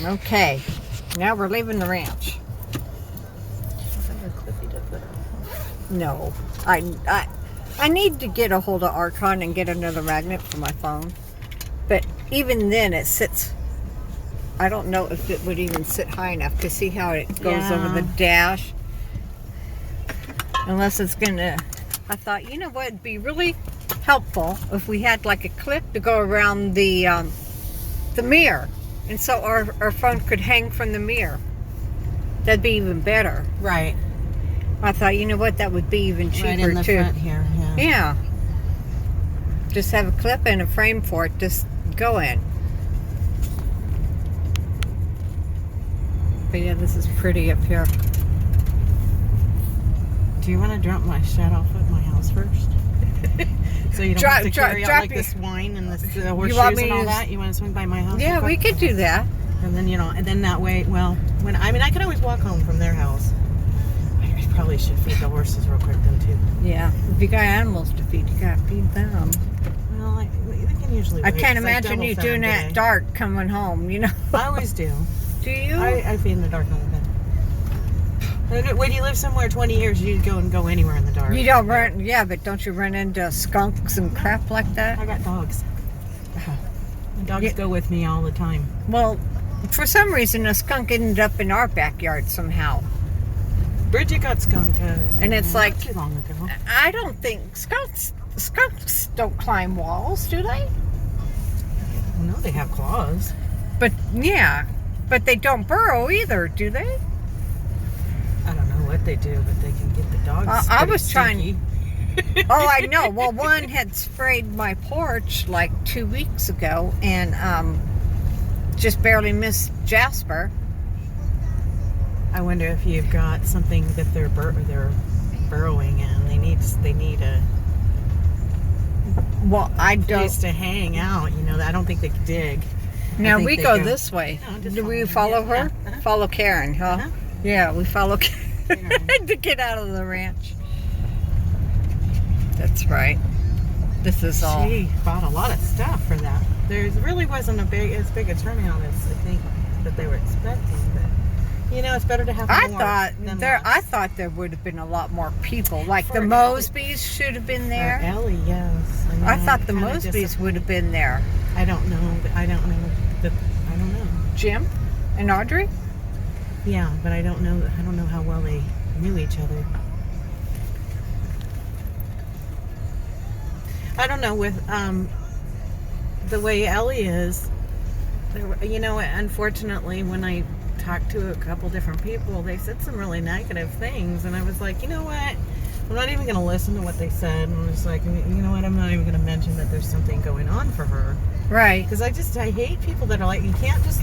Okay, now we're leaving the ranch. No, I need to get a hold of Archon and get another magnet for my phone. But even then, it sits. I don't know if it would even sit high enough to see how it goes over the dash. Unless it's gonna. I thought, you know what, it'd be really helpful if we had like a clip to go around the mirror, and so our phone could hang from the mirror. That'd be even better. Right. I thought, you know what, that would be even cheaper right in the too. Front here. Yeah. Yeah. Just have a clip and a frame for it. Just go in. But yeah, this is pretty up here. Do you want to drop my shed off at my house first? So you don't have to carry out like this wine and this horseshoes and all that? You want to swing by my house? Yeah, we could do that. And then, and then that way, well, I could always walk home from their house. I probably should feed the horses real quick then too. Yeah, if you got animals to feed, you got to feed them. Well, they can usually wait. I can't imagine you doing that at dark coming home, I always do. Do you? I feed in the dark all the time. When you live somewhere 20 years, you go anywhere in the dark. You don't run, but don't you run into skunks and crap like that? I got dogs. The dogs go with me all the time. Well, for some reason, a skunk ended up in our backyard somehow. Bridget got skunked. And it's like, not too long ago. I don't think skunks don't climb walls, do they? No, they have claws. But they don't burrow either, do they? I don't know what they do, but they can get the dogs. I was stinky. trying. Oh, I know. Well, one had sprayed my porch like 2 weeks ago, and just barely missed Jasper. I wonder if you've got something that they're burrowing in. They need a place to hang out. I don't think they can dig. Now we go this way. Do we follow her? Yeah. Uh-huh. Follow Karen, huh? Uh-huh. Yeah, we follow Karen to get out of the ranch. That's right. This is all. She bought a lot of stuff for that. There really wasn't as big a turnout as I think that they were expecting, but it's better to have more. I thought there would have been a lot more people. Like the Mosbys should have been there. Elly, yes. I thought the Mosbys would have been there. I don't know. I don't know. Jim and Audrey? Yeah, but I don't know. I don't know how well they knew each other. I don't know with the way Elly is. Unfortunately, when I talked to a couple different people, they said some really negative things, and I was like, you know what? I'm not even going to listen to what they said. And I was like, you know what? I'm not even going to mention that there's something going on for her. Right. Because I hate people that are like, you can't just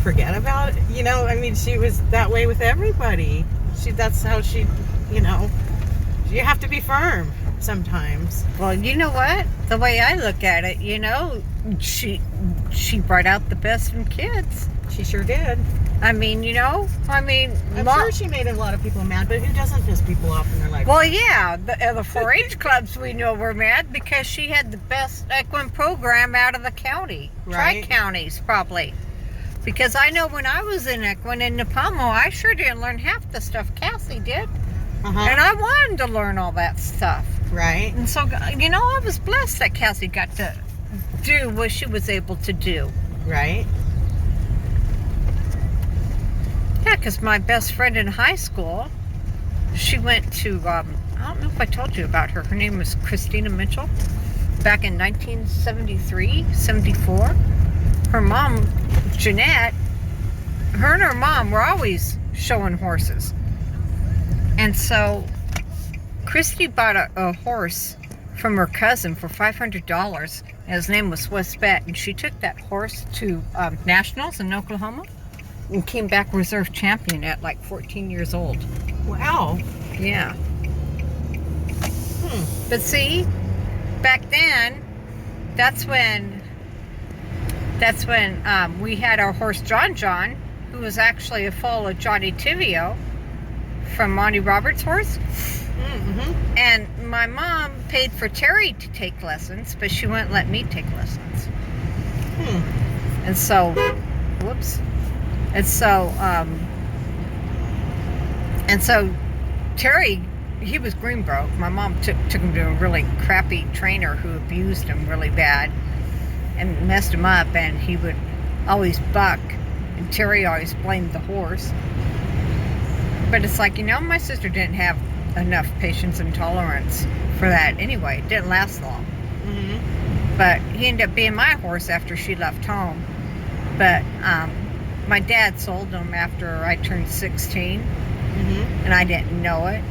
forget about it. She was that way with everybody. That's how she, you have to be firm sometimes. Well, you know what? The way I look at it, she brought out the best in kids. She sure did. I'm sure she made a lot of people mad, but who doesn't piss people off in their life? Well, yeah, the 4-H clubs we know were mad because she had the best equine program out of the county. Right. Tri-counties, probably. Because I know when I was in equine in Napamo, I sure didn't learn half the stuff Cassie did. Uh-huh. And I wanted to learn all that stuff. Right. And so, I was blessed that Cassie got to do what she was able to do. Right. Yeah, because my best friend in high school, she went to, I don't know if I told you about her. Her name was Christina Mitchell. Back in 1973, 74. Her mom, Jeanette, her and her mom were always showing horses. And so Christy bought a horse from her cousin for $500. And his name was Swiss Bet. And she took that horse to nationals in Oklahoma. And came back reserve champion at like 14 years old. Wow. Yeah. But see, back then, that's when we had our horse John, who was actually a foal of Johnny Tivio from Monty Roberts' horse. Mm-hmm. And my mom paid for Terry to take lessons, but she wouldn't let me take lessons. And so, whoops. And so, Terry, he was Greenbroke. My mom took him to a really crappy trainer who abused him really bad and messed him up, and he would always buck, and Terry always blamed the horse. But it's like, my sister didn't have enough patience and tolerance for that anyway. It didn't last long. Mm-hmm. But he ended up being my horse after she left home. But my dad sold him after I turned 16, and I didn't know it.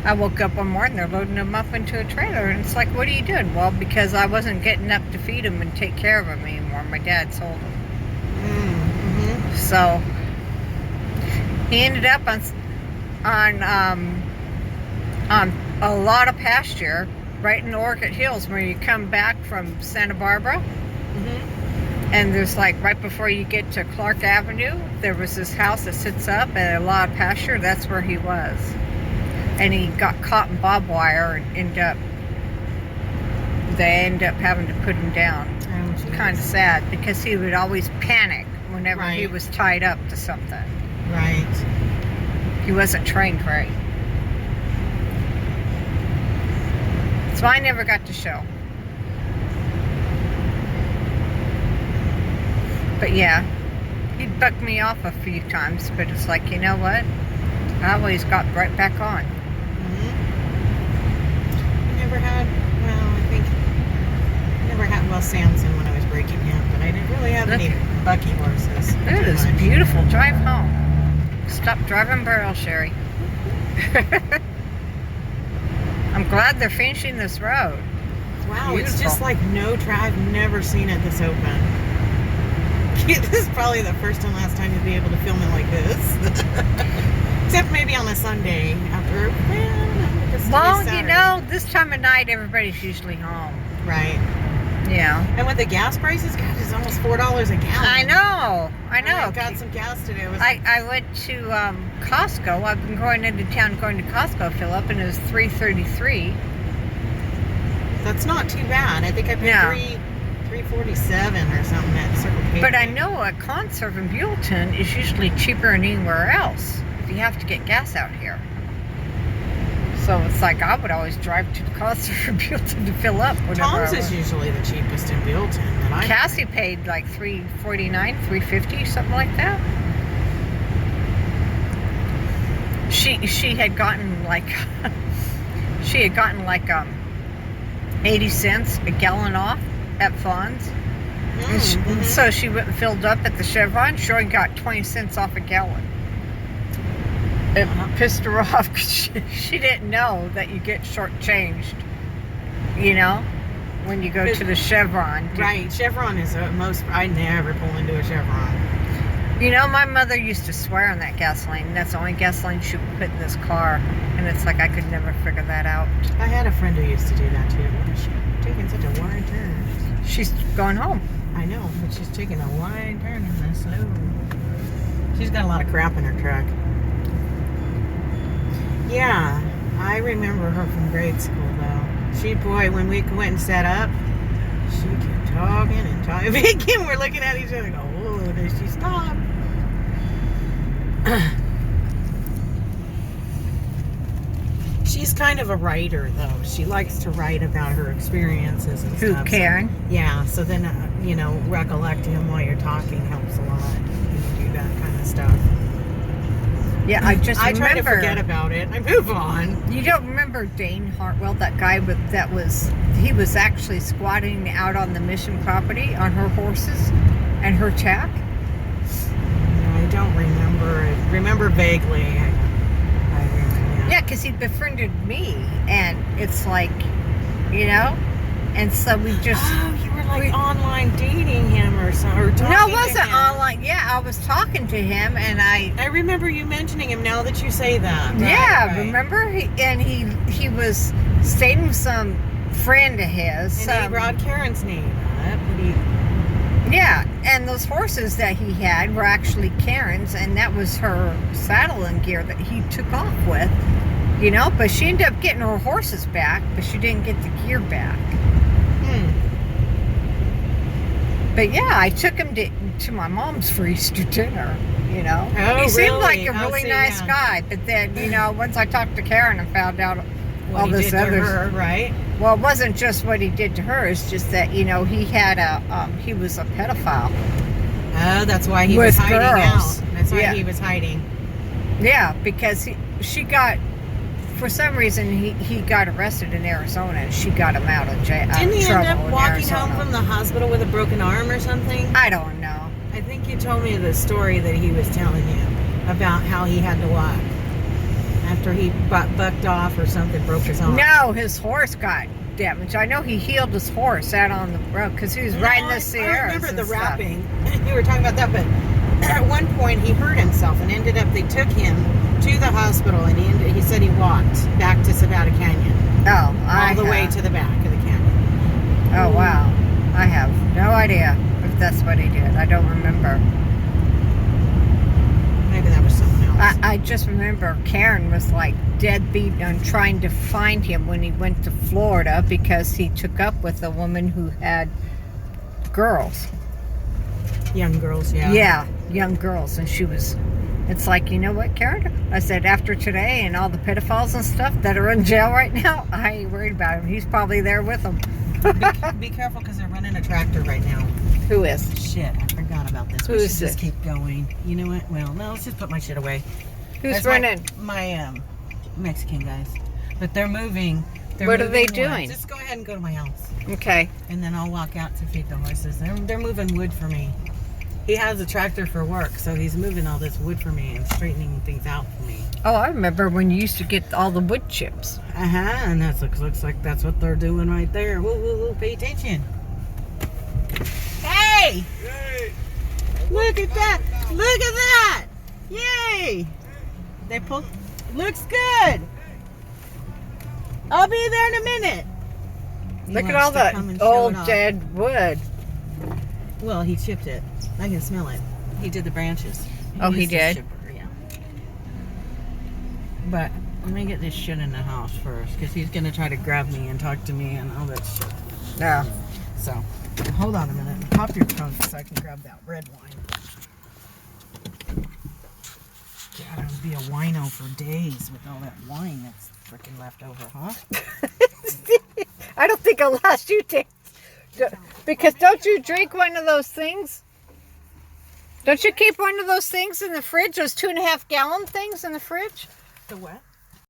I woke up one morning, they're loading him up into a trailer, and it's like, what are you doing? Well, because I wasn't getting up to feed him and take care of him anymore. My dad sold him. Mm-hmm. So he ended up on a lot of pasture right in the Orchid Hills where you come back from Santa Barbara. Mm-hmm. And there's like right before you get to Clark Avenue, there was this house that sits up and a lot of pasture. That's where he was. And he got caught in barbed wire and they ended up having to put him down. Oh, Kind of sad because he would always panic whenever he was tied up to something. Right. He wasn't trained right. So I never got to show. But yeah, he'd buck me off a few times, but it's like, you know what? I always got right back on. I never had, Samson when I was breaking him, but I didn't really have any bucky horses. It is much. beautiful. Drive home. Stop driving barrel, Sherry. I'm glad they're finishing this road. Wow, Beautiful. It's just like no I've never seen it this open. This is probably the first and last time you'll be able to film it like this. Except maybe on a Sunday after, this time of night everybody's usually home. Right. Yeah. And with the gas prices, God, it's almost $4 a gallon. I know. I got some gas today. I went to Costco. I've been going into town going to Costco fill up, and it was $3.33. That's not too bad. I think I paid $3.47 or something at Circle K. But I know a Conserve in Buellton is usually cheaper than anywhere else if you have to get gas out here. So it's like I would always drive to the Conserve in Buellton to fill up. Tom's is usually the cheapest in Buellton. Cassie paid like $3.49, $3.50, something like that. She had gotten like 80 cents a gallon off at Fawn's. And so she went and filled up at the Chevron. She only got 20 cents off a gallon. It pissed her off because she didn't know that you get shortchanged, when you go to the Chevron. Right, Chevron is most, I never pull into a Chevron. My mother used to swear on that gasoline. That's the only gasoline she would put in this car. And it's like I could never figure that out. I had a friend who used to do that too. She's taking such a wide turn. She's going home. I know, but she's taking a wide turn in the slow. She's got a lot of crap in her truck. Yeah, I remember her from grade school though. When we went and set up, she kept talking and talking. Again, we're looking at each other and go, oh, does she stop? She's kind of a writer though. She likes to write about her experiences and stuff. Who, Karen? So, yeah, so then, recollecting while you're talking helps a lot. You do that kind of stuff. Yeah, I try to forget about it. I move on. You don't remember Dane Hartwell, that guy he was actually squatting out on the Mission property on her horses and her tack? I don't remember it. Remember vaguely. I remember. Yeah, because he befriended me, and it's like, and so we just... Oh, you were like online dating him or something. No, it wasn't online. Yeah, I was talking to him, and I remember you mentioning him now that you say that. Right. Remember? He was staying with some friend of his. And he brought Karen's name up. Yeah, and those horses that he had were actually Karen's, and that was her saddle and gear that he took off with, but she ended up getting her horses back, but she didn't get the gear back. But yeah, I took him to my mom's for Easter dinner. you know. Oh, He seemed like a really? Oh, really see, nice yeah. guy, but then, you know, once I talked to Karen and found out What all he this did to other, her, right? well, it wasn't just what he did to her. It's just that, you know, he had he was a pedophile. Oh, that's why he With was hiding girls. out. That's why Yeah. he was hiding. Yeah, because she got, for some reason, he got arrested in Arizona and she got him out of jail. Didn't he end up walking Arizona. home from the hospital with a broken arm or something? I don't know. I think you told me the story that he was telling you about how he had to walk after he bucked off or something, broke his arm. No, his horse got damaged. I know he healed his horse out on the road because he was riding the Sierras. I remember and the stuff. rapping. You were talking about that, but at one point he hurt himself and ended up, they took him to the hospital and he said he walked back to Savannah Canyon. Oh, all the way to the back of the canyon. Oh, wow. I have no idea if that's what he did. I don't remember. Maybe that was someone else. I just remember Karen was like dead beat on trying to find him when he went to Florida because he took up with a woman who had girls. Young girls, yeah. Yeah, young girls. And she was, it's like, you know what, Karen? I said, after today and all the pedophiles and stuff that are in jail right now, I ain't worried about him. He's probably there with them. Be careful because they're running a tractor right now. Who is? Shit, I forgot about this. Who We is should just this? keep going. You know what? Well, no, let's just put my shit away. Who's That's running? My Mexican guys. But they're moving. What are they moving doing? wood. Just go ahead and go to my house. Okay. And then I'll walk out to feed the horses. They're moving wood for me. He has a tractor for work, so he's moving all this wood for me and straightening things out for me. Oh, I remember when you used to get all the wood chips. And that looks like that's what they're doing right there. Woo, woo, woo, pay attention. Hey! Yay! Look at that! Look at that! Yay! They pulled. Looks good. I'll be there in a minute. He Look at wants all to come and the show old it off. dead wood. Well, he chipped it. I can smell it. He did the branches. Oh, he used the did? chipper, yeah. But let me get this shit in the house first, because he's gonna try to grab me and talk to me and all that shit. Yeah. So, hold on a minute. Pop your trunk so I can grab that red wine. God, I would be a wino for days with all that wine that's freaking left over, huh? I don't think it'll last you days. Because don't you drink one of those things? Don't you keep one of those things in the fridge? Those 2.5 gallon things in the fridge? The what?